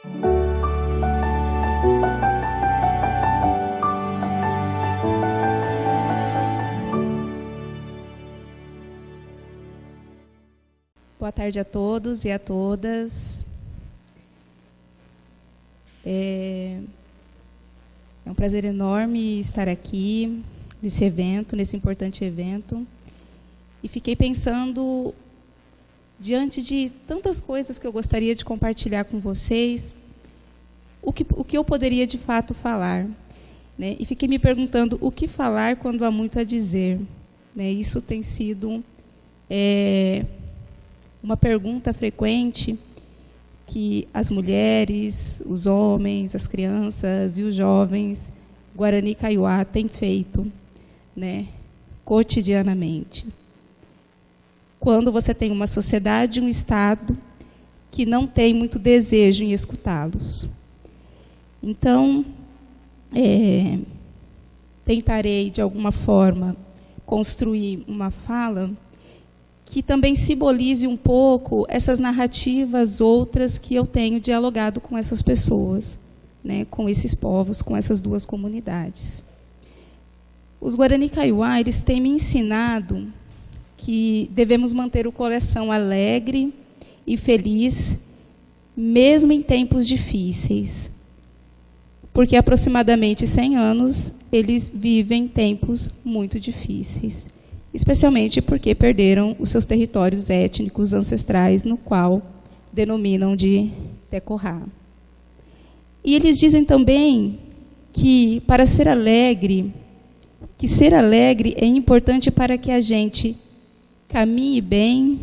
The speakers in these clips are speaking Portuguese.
Boa tarde a todos e a todas. É um prazer enorme estar aqui nesse evento, nesse importante evento. E fiquei pensando, diante de tantas coisas que eu gostaria de compartilhar com vocês, o que eu poderia de fato falar, né? E fiquei me perguntando o que falar quando há muito a dizer, né? Isso tem sido uma pergunta frequente que as mulheres, os homens, as crianças e os jovens Guarani Kaiowá têm feito, né, cotidianamente. Quando você tem uma sociedade, um Estado que não tem muito desejo em escutá-los. Então, tentarei, de alguma forma, construir uma fala que também simbolize um pouco essas narrativas outras que eu tenho dialogado com essas pessoas, né, com esses povos, com essas duas comunidades. Os Guarani Kaiowá, eles têm me ensinado que devemos manter o coração alegre e feliz, mesmo em tempos difíceis. Porque há aproximadamente 100 anos, eles vivem tempos muito difíceis. Especialmente porque perderam os seus territórios étnicos ancestrais, no qual denominam de Tecorá. E eles dizem também que, para ser alegre, é importante para que a gente caminhe bem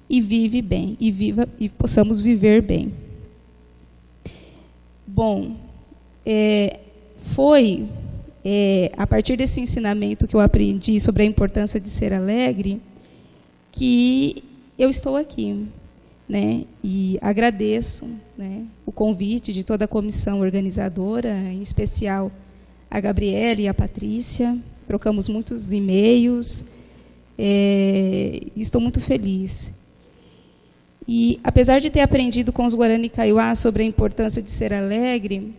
e vive bem, e possamos viver bem. Bom, foi a partir desse ensinamento que eu aprendi sobre a importância de ser alegre, que eu estou aqui, né? E agradeço, né, o convite de toda a comissão organizadora, em especial a Gabriela e a Patrícia. Trocamos muitos e-mails, estou muito feliz. E, apesar de ter aprendido com os Guarani Kaiowá sobre a importância de ser alegre,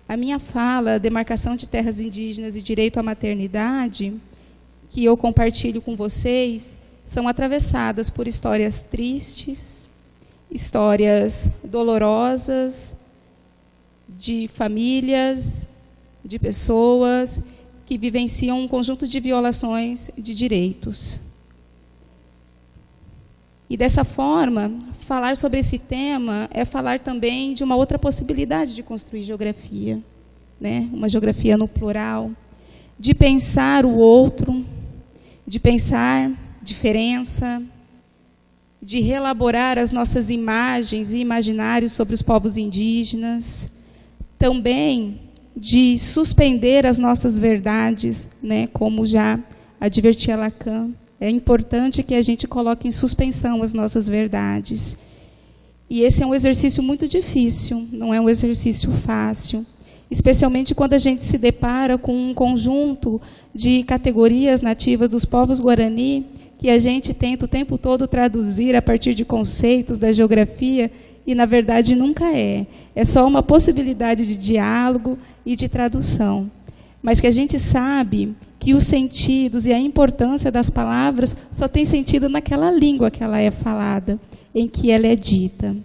a minha fala, a demarcação de terras indígenas e direito à maternidade, que eu compartilho com vocês, são atravessadas por histórias tristes, histórias dolorosas, de famílias, de pessoas que vivenciam um conjunto de violações de direitos. E, dessa forma, falar sobre esse tema é falar também de uma outra possibilidade de construir geografia, né? Uma geografia no plural, de pensar o outro, de pensar diferença, de reelaborar as nossas imagens e imaginários sobre os povos indígenas, também de suspender as nossas verdades, né? Como já advertia Lacan. É importante que a gente coloque em suspensão as nossas verdades. E esse é um exercício muito difícil, não é um exercício fácil, especialmente quando a gente se depara com um conjunto de categorias nativas dos povos Guarani, que a gente tenta o tempo todo traduzir a partir de conceitos da geografia, e, na verdade, nunca é. É só uma possibilidade de diálogo e de tradução. Mas que a gente sabe que os sentidos e a importância das palavras só tem sentido naquela língua que ela é falada, em que ela é dita.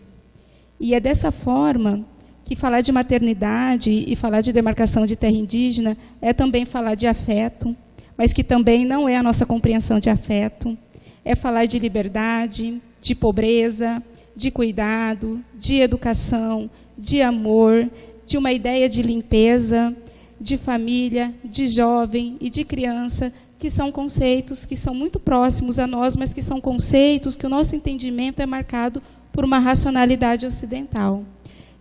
E é dessa forma que falar de maternidade e falar de demarcação de terra indígena é também falar de afeto, mas que também não é a nossa compreensão de afeto. É falar de liberdade, de pobreza, de cuidado, de educação, de amor, de uma ideia de limpeza, de família, de jovem e de criança, que são conceitos que são muito próximos a nós, mas que são conceitos que o nosso entendimento é marcado por uma racionalidade ocidental.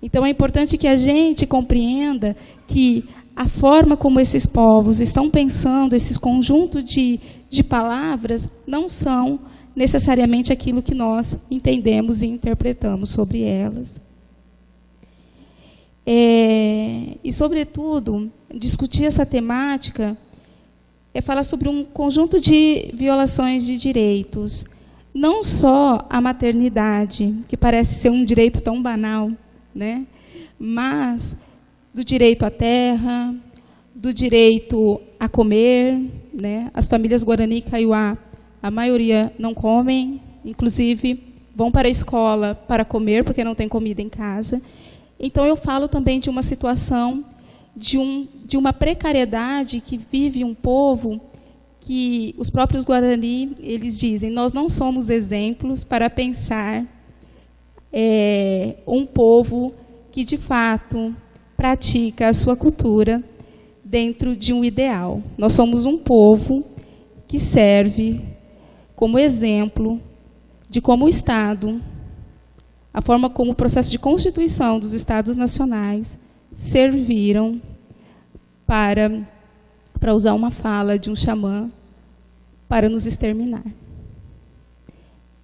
Então, é importante que a gente compreenda que a forma como esses povos estão pensando, esses conjuntos de palavras, não são necessariamente aquilo que nós entendemos e interpretamos sobre elas. E, sobretudo, discutir essa temática é falar sobre um conjunto de violações de direitos. Não só a maternidade, que parece ser um direito tão banal, né? mas do direito à terra, do direito a comer, né? As famílias Guarani e Kaiowá, a maioria não comem, inclusive vão para a escola para comer, porque não tem comida em casa. Então, eu falo também de uma situação de uma precariedade que vive um povo que os próprios Guarani, eles dizem, nós não somos exemplos para pensar um povo que, de fato, pratica a sua cultura dentro de um ideal. Nós somos um povo que serve como exemplo de como o Estado, a forma como o processo de constituição dos Estados nacionais serviram para usar uma fala de um xamã, para nos exterminar.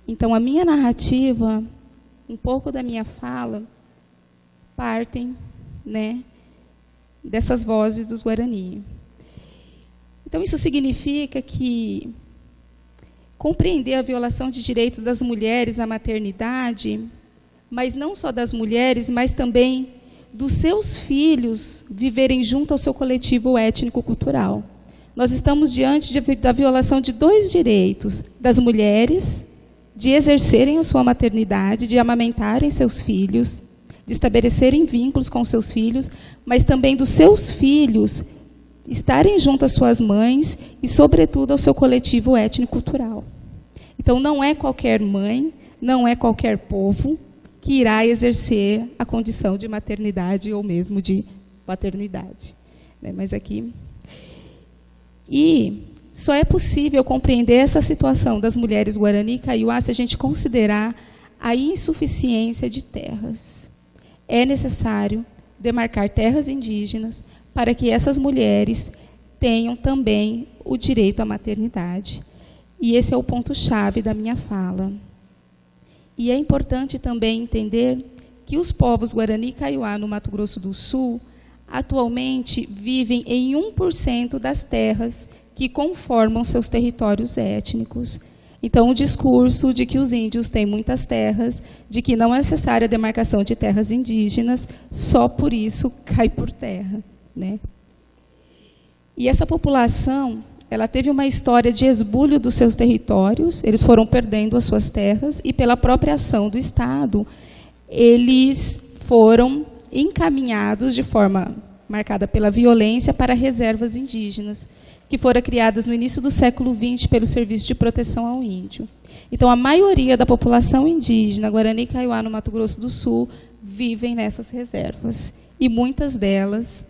Então, a minha narrativa, um pouco da minha fala, partem, né, dessas vozes dos Guarani. Então, isso significa que compreender a violação de direitos das mulheres à maternidade, mas não só das mulheres, mas também dos seus filhos viverem junto ao seu coletivo étnico-cultural. Nós estamos diante da violação de dois direitos, das mulheres, de exercerem a sua maternidade, de amamentarem seus filhos, de estabelecerem vínculos com seus filhos, mas também dos seus filhos estarem junto às suas mães e, sobretudo, ao seu coletivo étnico-cultural. Então, não é qualquer mãe, não é qualquer povo que irá exercer a condição de maternidade ou mesmo de paternidade. Mas aqui... E só é possível compreender essa situação das mulheres Guarani e Kaiowá se a gente considerar a insuficiência de terras. É necessário demarcar terras indígenas para que essas mulheres tenham também o direito à maternidade. E esse é o ponto-chave da minha fala. E é importante também entender que os povos Guarani e Kaiowá, no Mato Grosso do Sul, atualmente vivem em 1% das terras que conformam seus territórios étnicos. Então, o discurso de que os índios têm muitas terras, de que não é necessária a demarcação de terras indígenas, só por isso cai por terra, né? E essa população, ela teve uma história de esbulho dos seus territórios, eles foram perdendo as suas terras, e pela própria ação do Estado, eles foram encaminhados de forma marcada pela violência para reservas indígenas, que foram criadas no início do século XX pelo Serviço de Proteção ao Índio. Então, a maioria da população indígena, Guarani e Kaiowá, no Mato Grosso do Sul, vivem nessas reservas. E muitas delas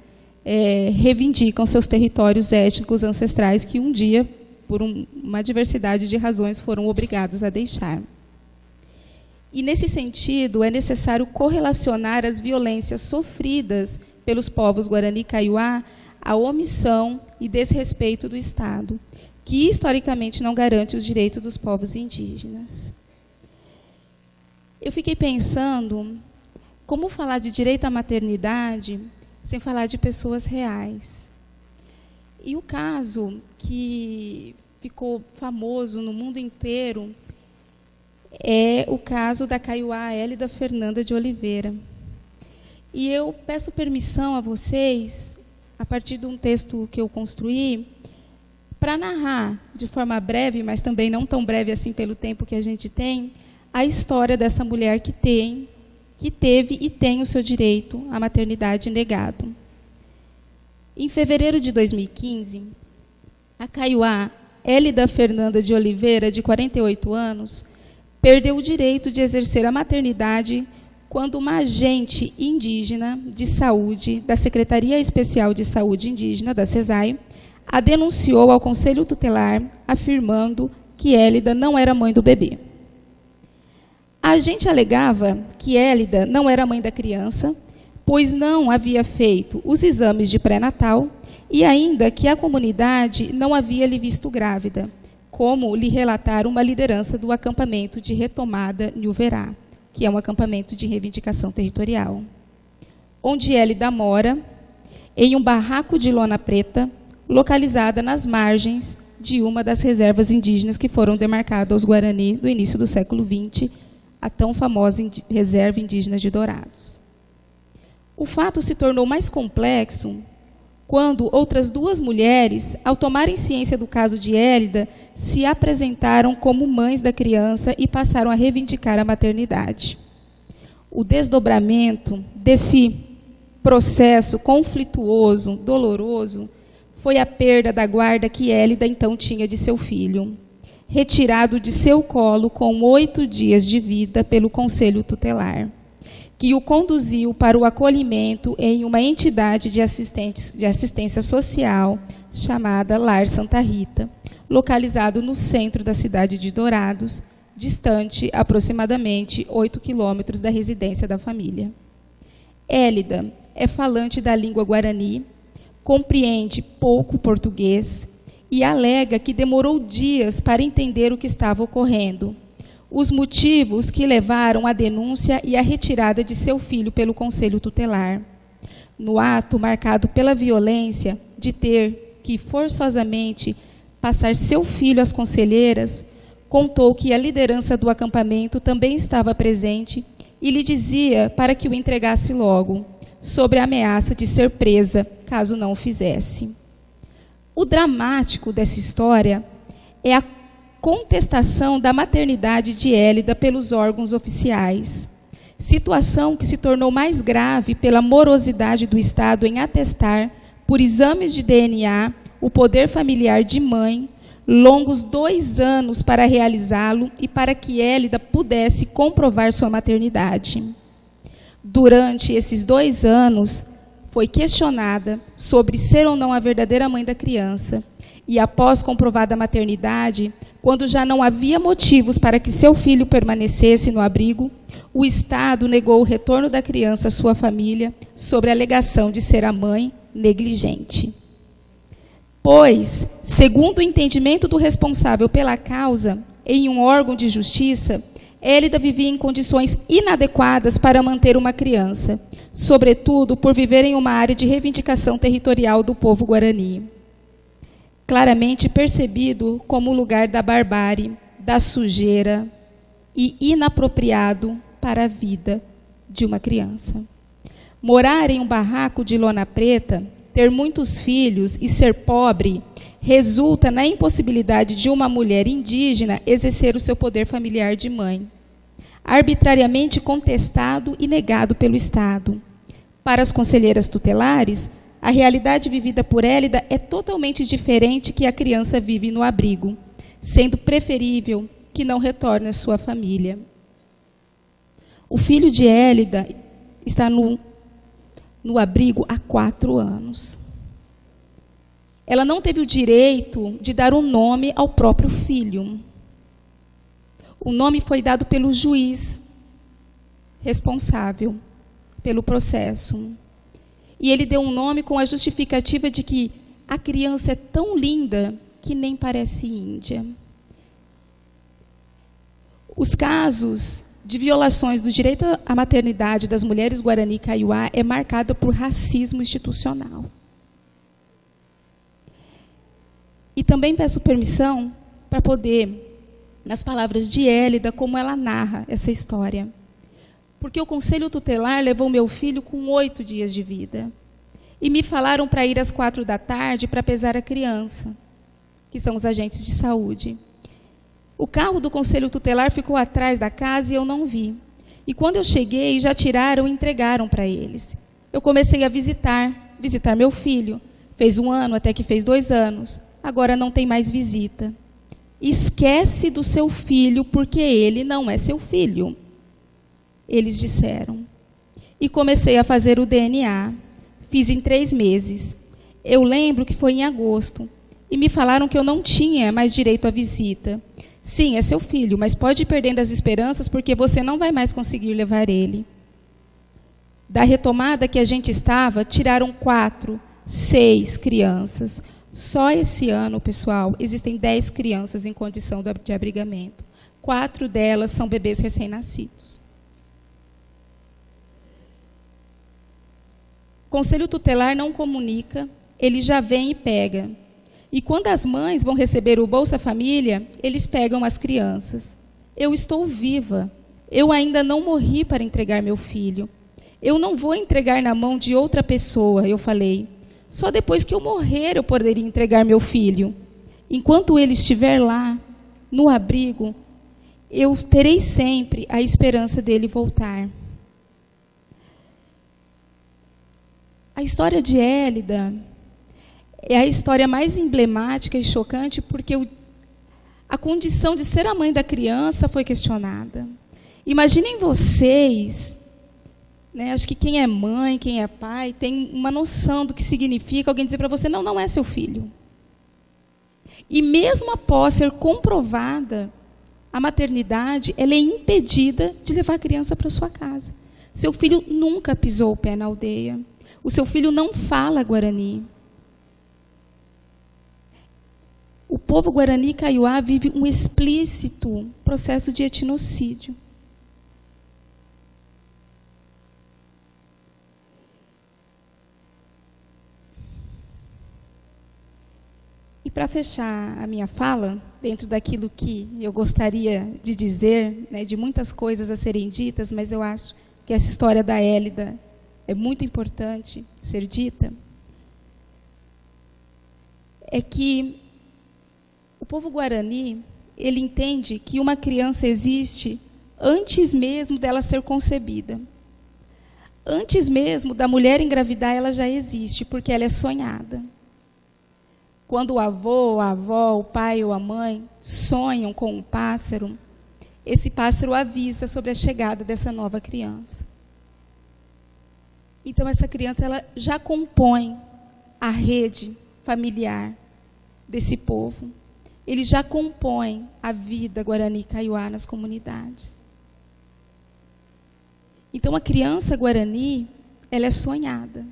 reivindicam seus territórios étnicos ancestrais que um dia, por uma diversidade de razões, foram obrigados a deixar. E, nesse sentido, é necessário correlacionar as violências sofridas pelos povos Guarani e Kaiowá à omissão e desrespeito do Estado, que historicamente não garante os direitos dos povos indígenas. Eu fiquei pensando como falar de direito à maternidade sem falar de pessoas reais. E o caso que ficou famoso no mundo inteiro é o caso da Kaiowá Hélida Fernanda de Oliveira. E eu peço permissão a vocês, a partir de um texto que eu construí, para narrar de forma breve, mas também não tão breve assim pelo tempo que a gente tem, a história dessa mulher que teve e tem o seu direito à maternidade negado. Em fevereiro de 2015, a Kaiowá Hélida Fernanda de Oliveira, de 48 anos, perdeu o direito de exercer a maternidade quando uma agente indígena de saúde da Secretaria Especial de Saúde Indígena, da SESAI, a denunciou ao Conselho Tutelar, afirmando que Hélida não era mãe do bebê. A agente alegava que Hélida não era mãe da criança, pois não havia feito os exames de pré-natal e ainda que a comunidade não havia lhe visto grávida, como lhe relataram uma liderança do acampamento de retomada Nhuverá, que é um acampamento de reivindicação territorial, onde Hélida mora em um barraco de lona preta, localizada nas margens de uma das reservas indígenas que foram demarcadas aos Guarani no início do século XX, a tão famosa Reserva Indígena de Dourados. O fato se tornou mais complexo quando outras duas mulheres, ao tomarem ciência do caso de Élida, se apresentaram como mães da criança e passaram a reivindicar a maternidade. O desdobramento desse processo conflituoso, doloroso, foi a perda da guarda que Élida então tinha de seu filho, retirado de seu colo com 8 dias de vida pelo Conselho Tutelar, que o conduziu para o acolhimento em uma entidade de assistência social chamada Lar Santa Rita, localizado no centro da cidade de Dourados, distante aproximadamente 8 quilômetros da residência da família. Élida é falante da língua guarani, compreende pouco português e alega que demorou dias para entender o que estava ocorrendo, os motivos que levaram à denúncia e à retirada de seu filho pelo Conselho Tutelar. No ato marcado pela violência de ter que forçosamente passar seu filho às conselheiras, contou que a liderança do acampamento também estava presente e lhe dizia para que o entregasse logo, sobre a ameaça de ser presa, caso não o fizesse. O dramático dessa história é a contestação da maternidade de Élida pelos órgãos oficiais, situação que se tornou mais grave pela morosidade do Estado em atestar, por exames de DNA, o poder familiar de mãe, longos 2 anos para realizá-lo e para que Élida pudesse comprovar sua maternidade. Durante esses 2 anos, foi questionada sobre ser ou não a verdadeira mãe da criança, e após comprovada a maternidade, quando já não havia motivos para que seu filho permanecesse no abrigo, o Estado negou o retorno da criança à sua família sobre a alegação de ser a mãe negligente. Pois, segundo o entendimento do responsável pela causa, em um órgão de justiça, Élida vivia em condições inadequadas para manter uma criança, sobretudo por viver em uma área de reivindicação territorial do povo guarani, claramente percebido como lugar da barbárie, da sujeira e inapropriado para a vida de uma criança. Morar em um barraco de lona preta, ter muitos filhos e ser pobre resulta na impossibilidade de uma mulher indígena exercer o seu poder familiar de mãe, arbitrariamente contestado e negado pelo Estado. Para as conselheiras tutelares, a realidade vivida por Élida é totalmente diferente que a criança vive no abrigo, sendo preferível que não retorne à sua família. O filho de Élida está no abrigo há 4 anos. Ela não teve o direito de dar um nome ao próprio filho. O nome foi dado pelo juiz responsável pelo processo. E ele deu um nome com a justificativa de que a criança é tão linda que nem parece índia. Os casos de violações do direito à maternidade das mulheres Guarani e Kaiowá é marcado por racismo institucional. E também peço permissão para poder, nas palavras de Élida, como ela narra essa história. Porque o Conselho Tutelar levou meu filho com 8 dias de vida. E me falaram para ir às 4 da tarde para pesar a criança, que são os agentes de saúde. O carro do Conselho Tutelar ficou atrás da casa e eu não vi. E quando eu cheguei, já tiraram e entregaram para eles. Eu comecei a visitar meu filho. Fez 1 ano, até que fez 2 anos. Agora não tem mais visita. Esquece do seu filho, porque ele não é seu filho. Eles disseram. E comecei a fazer o DNA. Fiz em 3 meses. Eu lembro que foi em agosto. E me falaram que eu não tinha mais direito à visita. Sim, é seu filho, mas pode ir perdendo as esperanças porque você não vai mais conseguir levar ele. Da retomada que a gente estava, tiraram 4, 6 crianças. Só esse ano, pessoal, existem 10 crianças em condição de abrigamento. 4 delas são bebês recém-nascidos. O Conselho Tutelar não comunica, ele já vem e pega. E quando as mães vão receber o Bolsa Família, eles pegam as crianças. Eu estou viva. Eu ainda não morri para entregar meu filho. Eu não vou entregar na mão de outra pessoa, eu falei. Só depois que eu morrer eu poderia entregar meu filho. Enquanto ele estiver lá, no abrigo, eu terei sempre a esperança dele voltar. A história de Hélida é a história mais emblemática e chocante porque a condição de ser a mãe da criança foi questionada. Imaginem vocês, né, acho que quem é mãe, quem é pai, tem uma noção do que significa alguém dizer para você, não, não é seu filho. E mesmo após ser comprovada a maternidade, ela é impedida de levar a criança para sua casa. Seu filho nunca pisou o pé na aldeia. O seu filho não fala Guarani. O povo Guarani Kaiowá vive um explícito processo de etnocídio. E para fechar a minha fala, dentro daquilo que eu gostaria de dizer, né, de muitas coisas a serem ditas, mas eu acho que essa história da Hélida é muito importante ser dita, é que o povo Guarani, ele entende que uma criança existe antes mesmo dela ser concebida. Antes mesmo da mulher engravidar, ela já existe, porque ela é sonhada. Quando o avô, a avó, o pai ou a mãe sonham com um pássaro, esse pássaro avisa sobre a chegada dessa nova criança. Então, essa criança ela já compõe a rede familiar desse povo. Ele já compõe a vida Guarani Kaiowá nas comunidades. Então, a criança Guarani, ela é sonhada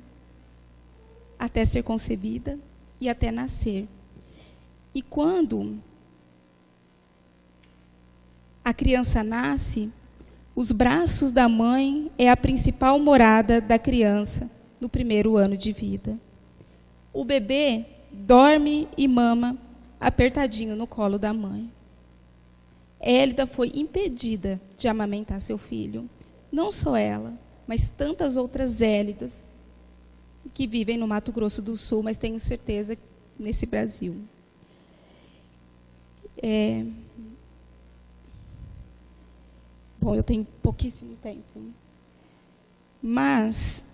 até ser concebida e até nascer. E quando a criança nasce, os braços da mãe é a principal morada da criança no primeiro ano de vida. O bebê dorme e mama apertadinho no colo da mãe. Hélida foi impedida de amamentar seu filho. Não só ela, mas tantas outras Hélidas que vivem no Mato Grosso do Sul, mas tenho certeza nesse Brasil. Bom, eu tenho pouquíssimo tempo. Mas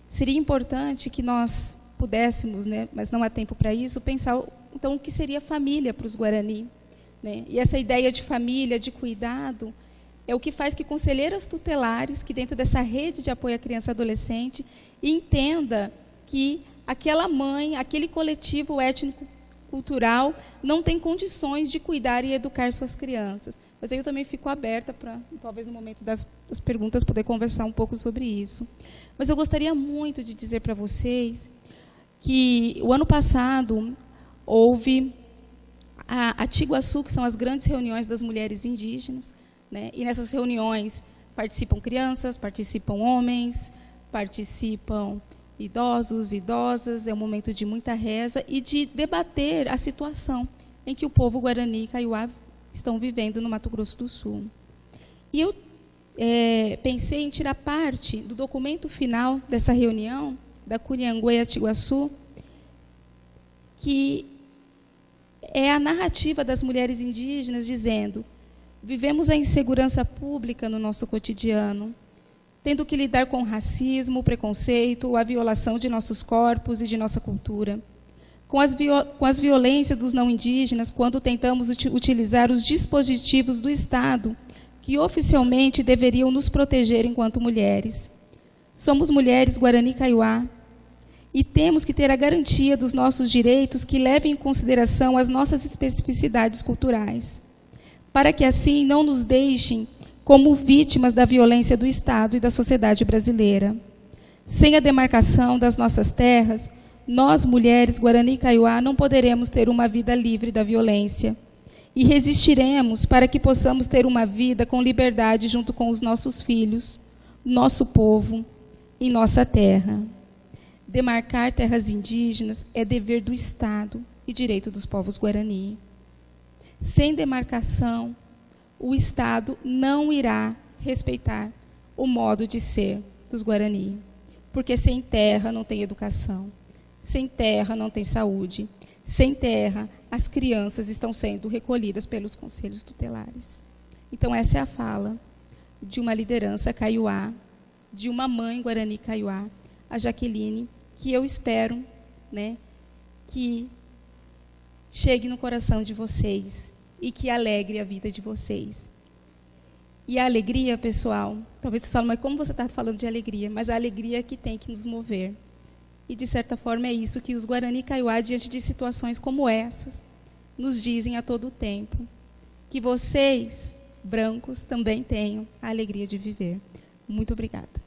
seria importante que nós pudéssemos, né, mas não há tempo para isso, pensar então o que seria família para os Guarani. Né? E essa ideia de família, de cuidado, é o que faz que conselheiras tutelares, que dentro dessa rede de apoio à criança e adolescente, entenda que aquela mãe, aquele coletivo étnico-cultural não tem condições de cuidar e educar suas crianças. Mas aí eu também fico aberta para, talvez no momento das perguntas, poder conversar um pouco sobre isso. Mas eu gostaria muito de dizer para vocês que o ano passado houve a Tiguaçu, que são as grandes reuniões das mulheres indígenas, né? E nessas reuniões participam crianças, participam homens, participam idosos, idosas. É um momento de muita reza e de debater a situação em que o povo Guarani e Kaiowá estão vivendo no Mato Grosso do Sul. E eu pensei em tirar parte do documento final dessa reunião, da Cunhanguê Tiguaçu, que é a narrativa das mulheres indígenas dizendo: vivemos a insegurança pública no nosso cotidiano, tendo que lidar com o racismo, o preconceito, a violação de nossos corpos e de nossa cultura. Com as violências dos não indígenas, quando tentamos utilizar os dispositivos do Estado, que oficialmente deveriam nos proteger enquanto mulheres. Somos mulheres Guarani Kaiowá e temos que ter a garantia dos nossos direitos que levem em consideração as nossas especificidades culturais, para que assim não nos deixem como vítimas da violência do Estado e da sociedade brasileira. Sem a demarcação das nossas terras, nós, mulheres Guarani Kaiowá, não poderemos ter uma vida livre da violência. E resistiremos para que possamos ter uma vida com liberdade junto com os nossos filhos, nosso povo e nossa terra. Demarcar terras indígenas é dever do Estado e direito dos povos Guarani. Sem demarcação, o Estado não irá respeitar o modo de ser dos Guarani. Porque sem terra não tem educação, sem terra não tem saúde, sem terra as crianças estão sendo recolhidas pelos conselhos tutelares. Então essa é a fala de uma liderança Kaiowá, de uma mãe Guarani Kaiowá, a Jaqueline, que eu espero, né, que chegue no coração de vocês e que alegre a vida de vocês. E a alegria, pessoal, talvez você fale, mas como você está falando de alegria? Mas a alegria que tem que nos mover. E, de certa forma, é isso que os Guarani Kaiowá, diante de situações como essas, nos dizem a todo tempo. Que vocês, brancos, também tenham a alegria de viver. Muito obrigada.